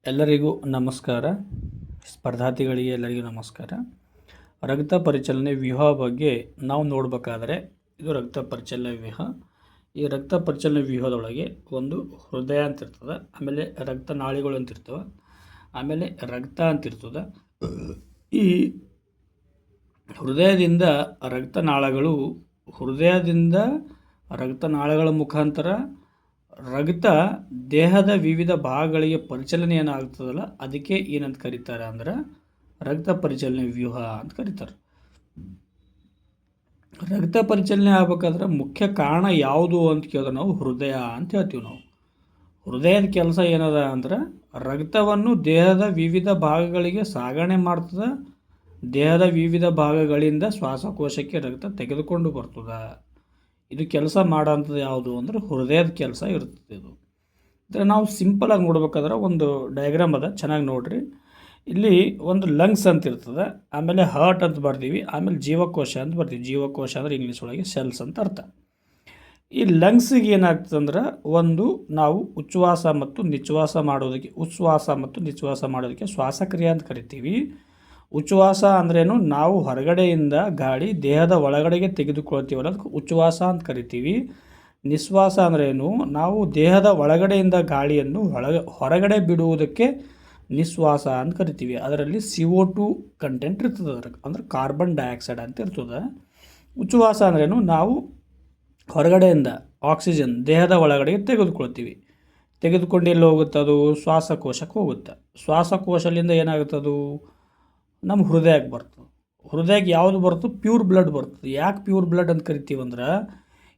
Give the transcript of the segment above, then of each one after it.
ಎಲ್ಲರಿಗೂ ನಮಸ್ಕಾರ. ಸ್ಪರ್ಧಾರ್ಥಿಗಳಿಗೆ ಎಲ್ಲರಿಗೂ ನಮಸ್ಕಾರ. ರಕ್ತ ಪರಿಚಲನೆ ವ್ಯೂಹ ಬಗ್ಗೆ ನಾವು ನೋಡಬೇಕಾದ್ರೆ ಇದು ರಕ್ತ ಪರಿಚಲನೆ ವ್ಯೂಹ. ಈ ರಕ್ತ ಪರಿಚಲನೆ ವ್ಯೂಹದೊಳಗೆ ಒಂದು ಹೃದಯ ಅಂತ ಇರ್ತದೆ, ಆಮೇಲೆ ರಕ್ತನಾಳಿಗಳು ಅಂತ ಇರ್ತವೆ, ಆಮೇಲೆ ರಕ್ತ ಅಂತ ಇರ್ತದೆ. ಈ ಹೃದಯದಿಂದ ರಕ್ತನಾಳಗಳ ಮುಖಾಂತರ ರಕ್ತ ದೇಹದ ವಿವಿಧ ಭಾಗಗಳಿಗೆ ಪರಿಚಲನೆ ಏನಾಗ್ತದಲ್ಲ ಅದಕ್ಕೆ ಏನಂತ ಕರೀತಾರೆ ಅಂದ್ರೆ ರಕ್ತ ಪರಿಚಲನೆ ವ್ಯೂಹ ಅಂತ ಕರೀತಾರೆ. ರಕ್ತ ಪರಿಚಲನೆ ಆಗ್ಬೇಕಾದ್ರೆ ಮುಖ್ಯ ಕಾರಣ ಯಾವುದು ಅಂತ ಕೇಳಿದ್ರೆ ನಾವು ಹೃದಯ ಅಂತ ಹೇಳ್ತೀವಿ. ನಾವು ಹೃದಯದ ಕೆಲಸ ಏನದ ಅಂದ್ರೆ ರಕ್ತವನ್ನು ದೇಹದ ವಿವಿಧ ಭಾಗಗಳಿಗೆ ಸಾಗಣೆ ಮಾಡ್ತದೆ. ದೇಹದ ವಿವಿಧ ಭಾಗಗಳಿಂದ ಶ್ವಾಸಕೋಶಕ್ಕೆ ರಕ್ತ ತೆಗೆದುಕೊಂಡು ಬರ್ತದೆ. ಇದು ಕೆಲಸ ಮಾಡೋಂಥದ್ದು ಯಾವುದು ಅಂದರೆ ಹೃದಯದ ಕೆಲಸ ಇರ್ತದೆ. ಇದು ನಾವು ಸಿಂಪಲಾಗಿ ನೋಡ್ಬೇಕಾದ್ರೆ ಒಂದು ಡಯಾಗ್ರಾಮ್ ಅದ, ಚೆನ್ನಾಗಿ ನೋಡ್ರಿ. ಇಲ್ಲಿ ಒಂದು ಲಂಗ್ಸ್ ಅಂತ ಇರ್ತದೆ, ಆಮೇಲೆ ಹಾರ್ಟ್ ಅಂತ ಬರ್ತೀವಿ, ಆಮೇಲೆ ಜೀವಕೋಶ ಅಂತ ಬರ್ತೀವಿ. ಜೀವಕೋಶ ಅಂದರೆ ಇಂಗ್ಲೀಷ್ ಒಳಗೆ ಸೆಲ್ಸ್ ಅಂತ ಅರ್ಥ. ಈ ಲಂಗ್ಸಿಗೆ ಏನಾಗ್ತದೆ ಅಂದ್ರೆ ನಾವು ಉಚ್ಛ್ವಾಸ ಮತ್ತು ನಿಶ್ವಾಸ ಮಾಡೋದಕ್ಕೆ ಶ್ವಾಸಕ್ರಿಯೆ ಅಂತ ಕರಿತೀವಿ. ಉಚ್ಛ್ವಾಸ ಅಂದ್ರೇನು, ನಾವು ಹೊರಗಡೆಯಿಂದ ಗಾಳಿ ದೇಹದ ಒಳಗಡೆಗೆ ತೆಗೆದುಕೊಳ್ತೀವಲ್ಲ ಅದಕ್ಕೆ ಉಚ್ಛ್ವಾಸ ಅಂತ ಕರಿತೀವಿ. ನಿಶ್ವಾಸ ಅಂದ್ರೇನು, ನಾವು ದೇಹದ ಒಳಗಡೆಯಿಂದ ಗಾಳಿಯನ್ನು ಹೊರಗಡೆ ಬಿಡುವುದಕ್ಕೆ ನಿಶ್ವಾಸ ಅಂತ ಕರಿತೀವಿ. ಅದರಲ್ಲಿ CO2 ಕಂಟೆಂಟ್ ಇರ್ತದೆ, ಅಂದ್ರೆ ಕಾರ್ಬನ್ ಡೈಆಕ್ಸೈಡ್ ಅಂತ ಇರ್ತದೆ. ಉಚ್ಛ್ವಾಸ ಅಂದ್ರೇನು, ನಾವು ಹೊರಗಡೆಯಿಂದ ಆಕ್ಸಿಜನ್ ದೇಹದ ಒಳಗಡೆಗೆ ತೆಗೆದುಕೊಂಡು ಎಲ್ಲಿ ಹೋಗುತ್ತೆ, ಅದು ಶ್ವಾಸಕೋಶಕ್ಕೆ ಹೋಗುತ್ತೆ. ಶ್ವಾಸಕೋಶದಿಂದ ಏನಾಗುತ್ತದು ನಮ್ಮ ಹೃದಯಕ್ಕೆ ಬರ್ತದೆ. ಹೃದಯಕ್ಕೆ ಯಾವುದು ಬರ್ತದೆ, ಪ್ಯೂರ್ ಬ್ಲಡ್ ಬರ್ತದೆ. ಯಾಕೆ ಪ್ಯೂರ್ ಬ್ಲಡ್ ಅಂತ ಕರಿತೀವಿ ಅಂದ್ರೆ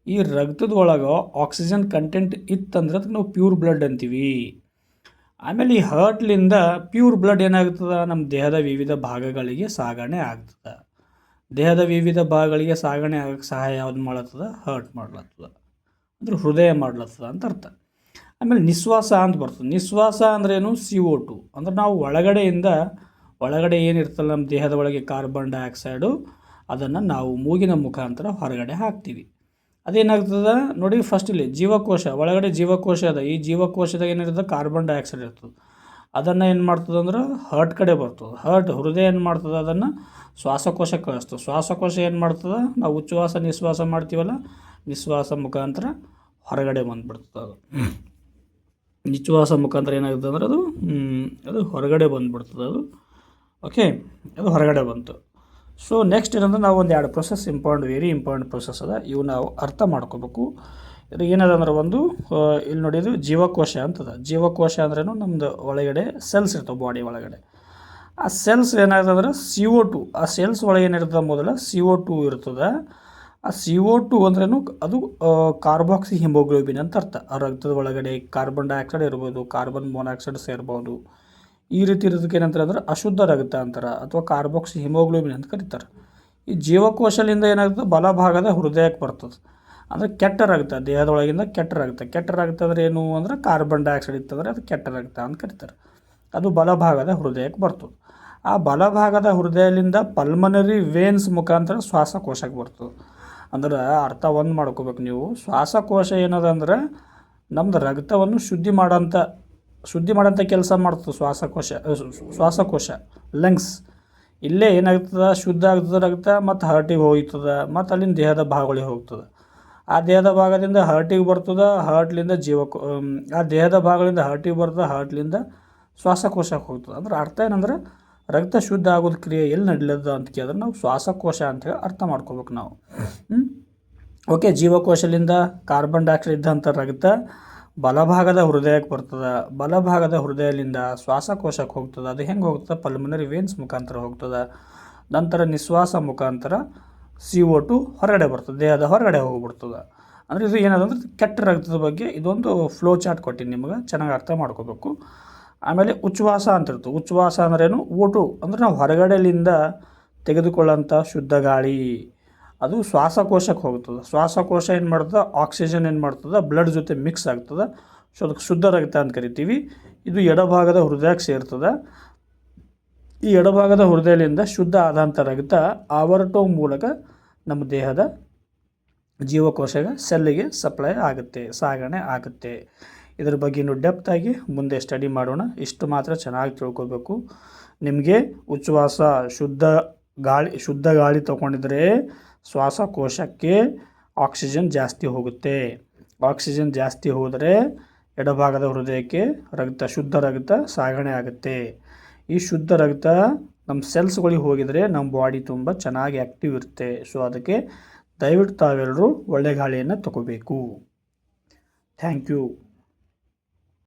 ಈ ರಕ್ತದ ಒಳಗೆ ಆಕ್ಸಿಜನ್ ಕಂಟೆಂಟ್ ಇತ್ತಂದ್ರೆ ಅದಕ್ಕೆ ನಾವು ಪ್ಯೂರ್ ಬ್ಲಡ್ ಅಂತೀವಿ. ಆಮೇಲೆ ಈ ಹಾರ್ಟ್ಲಿಂದ ಪ್ಯೂರ್ ಬ್ಲಡ್ ಏನಾಗ್ತದೆ, ನಮ್ಮ ದೇಹದ ವಿವಿಧ ಭಾಗಗಳಿಗೆ ಸಾಗಣೆ ಆಗ್ತದೆ. ದೇಹದ ವಿವಿಧ ಭಾಗಗಳಿಗೆ ಸಾಗಣೆ ಆಗಕ್ಕೆ ಸಹಾಯ ಯಾವ್ದು ಮಾಡ್ಲತ್ತದ, ಹಾರ್ಟ್ ಮಾಡ್ಲತ್ತದ, ಅಂದ್ರೆ ಹೃದಯ ಮಾಡ್ಲತ್ತದ ಅಂತ ಅರ್ಥ. ಆಮೇಲೆ ನಿಶ್ವಾಸ ಅಂತ ಬರ್ತದೆ. ನಿಶ್ವಾಸ ಅಂದ್ರೇನು, CO2 ಅಂದ್ರೆ ನಾವು ಒಳಗಡೆ ಏನಿರ್ತಲ್ಲ ನಮ್ಮ ದೇಹದ ಒಳಗೆ ಕಾರ್ಬನ್ ಡೈಆಕ್ಸೈಡು, ಅದನ್ನು ನಾವು ಮೂಗಿನ ಮುಖಾಂತರ ಹೊರಗಡೆ ಹಾಕ್ತೀವಿ. ಅದೇನಾಗ್ತದೆ ನೋಡಿ, ಫಸ್ಟ್ ಇಲ್ಲಿ ಒಳಗಡೆ ಜೀವಕೋಶ ಅದ. ಈ ಜೀವಕೋಶದಾಗ ಏನಿರ್ತದೆ, ಕಾರ್ಬನ್ ಡೈಆಕ್ಸೈಡ್ ಇರ್ತದೆ. ಅದನ್ನು ಏನು ಮಾಡ್ತದೆ ಅಂದ್ರೆ ಹಾರ್ಟ್ ಕಡೆ ಬರ್ತದೆ. ಹೃದಯ ಏನು ಮಾಡ್ತದೆ, ಅದನ್ನು ಶ್ವಾಸಕೋಶ ಕಳಿಸ್ತದೆ. ಶ್ವಾಸಕೋಶ ಏನು ಮಾಡ್ತದೆ, ನಾವು ಉಚ್ಛ್ವಾಸ ನಿಶ್ವಾಸ ಮಾಡ್ತೀವಲ್ಲ, ನಿಶ್ವಾಸ ಮುಖಾಂತರ ಹೊರಗಡೆ ಬಂದುಬಿಡ್ತದೆ. ಅದು ನಿಶ್ವಾಸ ಮುಖಾಂತರ ಏನಾಗುತ್ತೆ ಅಂದ್ರೆ ಅದು ಹೊರಗಡೆ ಬಂದುಬಿಡ್ತದೆ. ಓಕೆ, ಅದು ಹೊರಗಡೆ ಬಂತು. ಸೊ ನೆಕ್ಸ್ಟ್ ಏನಂದ್ರೆ ನಾವು ಒಂದು 2 ಪ್ರೊಸೆಸ್ ವೆರಿ ಇಂಪಾರ್ಟೆಂಟ್ ಪ್ರೊಸೆಸ್ ಅದ, ಇವು ನಾವು ಅರ್ಥ ಮಾಡ್ಕೋಬೇಕು. ಇದು ಏನದ ಅಂದ್ರೆ ಇಲ್ಲಿ ನೋಡಿ, ಇದು ಜೀವಕೋಶ ಅಂತದ. ಜೀವಕೋಶ ಅಂದ್ರೇನು, ನಮ್ಮದು ಒಳಗಡೆ ಸೆಲ್ಸ್ ಇರ್ತವೆ ಬಾಡಿ ಒಳಗಡೆ. ಆ ಸೆಲ್ಸ್ ಏನಾಗ್ತದೆ ಅಂದ್ರೆ CO2, ಆ ಸೆಲ್ಸ್ ಒಳಗೆ ಏನಿರ್ತದೆ ಮೊದಲು CO2 ಇರ್ತದೆ. ಆ CO2 ಅಂದ್ರೇನು, ಅದು ಕಾರ್ಬಾಕ್ಸಿ ಹಿಮೋಗ್ಲೋಬಿನ್ ಅಂತ ಅರ್ಥ. ಆ ರಕ್ತದ ಒಳಗಡೆ ಕಾರ್ಬನ್ ಡೈಆಕ್ಸೈಡ್ ಇರ್ಬೋದು, ಕಾರ್ಬನ್ ಮೊನಾಕ್ಸೈಡ್ ಸೇರ್ಬೋದು. ಈ ರೀತಿ ಇರೋದಕ್ಕೆ ಏನಂತಾರೆ ಅಂದ್ರೆ ಅಶುದ್ಧ ರಕ್ತ ಅಂತಾರೆ, ಅಥವಾ ಕಾರ್ಬಾಕ್ಸಿ ಹಿಮೋಗ್ಲೋಬಿನ್ ಅಂತ ಕರೀತಾರೆ. ಈ ಜೀವಕೋಶದಿಂದ ಏನಾಗುತ್ತೆ, ಬಲಭಾಗದ ಹೃದಯಕ್ಕೆ ಬರ್ತದೆ. ಅಂದರೆ ಕೆಟ್ಟ ರಕ್ತ, ದೇಹದೊಳಗಿಂದ ಕೆಟ್ಟ ರಕ್ತ ಅಂದರೆ ಏನು ಅಂದರೆ ಕಾರ್ಬನ್ ಡೈಆಕ್ಸೈಡ್ ಇತ್ತಂದರೆ ಅದು ಕೆಟ್ಟ ರಕ್ತ ಅಂತ ಕರೀತಾರೆ. ಅದು ಬಲಭಾಗದ ಹೃದಯಕ್ಕೆ ಬರ್ತದೆ. ಆ ಬಲಭಾಗದ ಹೃದಯದಿಂದ ಪಲ್ಮನರಿ ವೇನ್ಸ್ ಮುಖಾಂತರ ಶ್ವಾಸಕೋಶಕ್ಕೆ ಬರ್ತದೆ. ಅಂದ್ರೆ ಅರ್ಥ ಒಂದು ಮಾಡ್ಕೋಬೇಕು ನೀವು. ಶ್ವಾಸಕೋಶ ಏನದ ಅಂದ್ರೆ ನಮ್ಮದು ರಕ್ತವನ್ನು ಶುದ್ಧಿ ಮಾಡೋಂಥ ಕೆಲಸ ಮಾಡ್ತದೆ ಶ್ವಾಸಕೋಶ ಲಂಗ್ಸ್. ಇಲ್ಲೇ ಏನಾಗ್ತದೆ, ಶುದ್ಧ ಆಗ್ತದೆ ರಕ್ತ, ಮತ್ತು ಹಾರ್ಟಿಗೆ ಹೋಗ್ತದೆ, ಮತ್ತು ಅಲ್ಲಿಂದ ದೇಹದ ಭಾಗಗಳಿಗೆ ಹೋಗ್ತದೆ. ಆ ದೇಹದ ಭಾಗದಿಂದ ಹಾರ್ಟಿಗೆ ಬರ್ತದೆ, ಹಾರ್ಟ್ಲಿಂದ ಆ ದೇಹದ ಭಾಗಗಳಿಂದ ಹಾರ್ಟಿಗೆ ಬರ್ತದೆ, ಹಾರ್ಟ್ಲಿಂದ ಶ್ವಾಸಕೋಶಕ್ಕೆ ಹೋಗ್ತದೆ. ಅಂದ್ರೆ ಅರ್ಥ ಏನಂದ್ರೆ ರಕ್ತ ಶುದ್ಧ ಆಗೋದು ಕ್ರಿಯೆ ಎಲ್ಲಿ ನಡೀಲದ ಅಂತ ಕೇಳಿದ್ರೆ ನಾವು ಶ್ವಾಸಕೋಶ ಅಂತೇಳಿ ಅರ್ಥ ಮಾಡ್ಕೋಬೇಕು ನಾವು. ಓಕೆ, ಜೀವಕೋಶದಿಂದ ಕಾರ್ಬನ್ ಡೈಆಕ್ಸೈಡ್ ಇದ್ದಂಥ ರಕ್ತ ಬಲಭಾಗದ ಹೃದಯಕ್ಕೆ ಬರ್ತದೆ. ಬಲಭಾಗದ ಹೃದಯದಿಂದ ಶ್ವಾಸಕೋಶಕ್ಕೆ ಹೋಗ್ತದೆ. ಅದು ಹೆಂಗೆ ಹೋಗ್ತದೆ, ಪಲ್ಮನರಿ ವೇನ್ಸ್ ಮುಖಾಂತರ ಹೋಗ್ತದೆ. ನಂತರ ನಿಶ್ವಾಸ ಮುಖಾಂತರ CO2 ಹೊರಗಡೆ ಬರ್ತದೆ, ದೇಹದ ಹೊರಗಡೆ ಹೋಗ್ಬಿಡ್ತದೆ. ಅಂದರೆ ಇದು ಏನದಂದ್ರೆ ಕೆಟ್ಟ ರಕ್ತದ ಬಗ್ಗೆ ಇದೊಂದು ಫ್ಲೋ ಚಾರ್ಟ್ ಕೊಟ್ಟಿನಿ ನಿಮಗೆ, ಚೆನ್ನಾಗಿ ಅರ್ಥ ಮಾಡ್ಕೋಬೇಕು. ಆಮೇಲೆ ಉಚ್ಛ್ವಾಸ ಅಂತ ಇರ್ತದೆ. ಉಚ್ಛ್ವಾಸ ಅಂದ್ರೇನು, O2 ಅಂದರೆ ನಾವು ಹೊರಗಡೆಯಿಂದ ತೆಗೆದುಕೊಳ್ಳೋಂಥ ಶುದ್ಧ ಗಾಳಿ, ಅದು ಶ್ವಾಸಕೋಶಕ್ಕೆ ಹೋಗ್ತದೆ. ಶ್ವಾಸಕೋಶ ಏನು ಮಾಡ್ತದೆ, ಆಕ್ಸಿಜನ್ ಏನು ಮಾಡ್ತದೆ, ಬ್ಲಡ್ ಜೊತೆ ಮಿಕ್ಸ್ ಆಗ್ತದೆ. ಸೊ ಅದಕ್ಕೆ ಶುದ್ಧ ರಕ್ತ ಅಂತ ಕರಿತೀವಿ. ಇದು ಎಡಭಾಗದ ಹೃದಯಕ್ಕೆ ಸೇರ್ತದೆ. ಈ ಎಡಭಾಗದ ಹೃದಯದಿಂದ ಶುದ್ಧ ಆದಂಥ ರಕ್ತ ಆವರ್ಟೋ ಮೂಲಕ ನಮ್ಮ ದೇಹದ ಜೀವಕೋಶಗೆ ಸೆಲ್ಲಿಗೆ ಸಾಗಣೆ ಆಗುತ್ತೆ. ಇದ್ರ ಬಗ್ಗೆ ಇನ್ನೂ ಡೆಪ್ತಾಗಿ ಮುಂದೆ ಸ್ಟಡಿ ಮಾಡೋಣ. ಇಷ್ಟು ಮಾತ್ರ ಚೆನ್ನಾಗಿ ತಿಳ್ಕೊಬೇಕು. ನಿಮಗೆ ಉಚ್ಛ್ವಾಸ ಶುದ್ಧ ಗಾಳಿ ತಗೊಂಡಿದ್ರೆ ಶ್ವಾಸಕೋಶಕ್ಕೆ ಆಕ್ಸಿಜನ್ ಜಾಸ್ತಿ ಹೋಗುತ್ತೆ. ಆಕ್ಸಿಜನ್ ಜಾಸ್ತಿ ಹೋದರೆ ಎಡಭಾಗದ ಹೃದಯಕ್ಕೆ ಶುದ್ಧ ರಕ್ತ ಸಾಗಣೆ ಆಗುತ್ತೆ. ಈ ಶುದ್ಧ ರಕ್ತ ನಮ್ಮ ಸೆಲ್ಸ್ಗಳಿಗೆ ಹೋಗಿದರೆ ನಮ್ಮ ಬಾಡಿ ತುಂಬ ಚೆನ್ನಾಗಿ ಆ್ಯಕ್ಟಿವ್ ಇರುತ್ತೆ. ಸೊ ಅದಕ್ಕೆ ದಯವಿಟ್ಟು ತಾವೆಲ್ಲರೂ ಒಳ್ಳೆ ಗಾಳಿಯನ್ನು ತಗೋಬೇಕು. Thank you.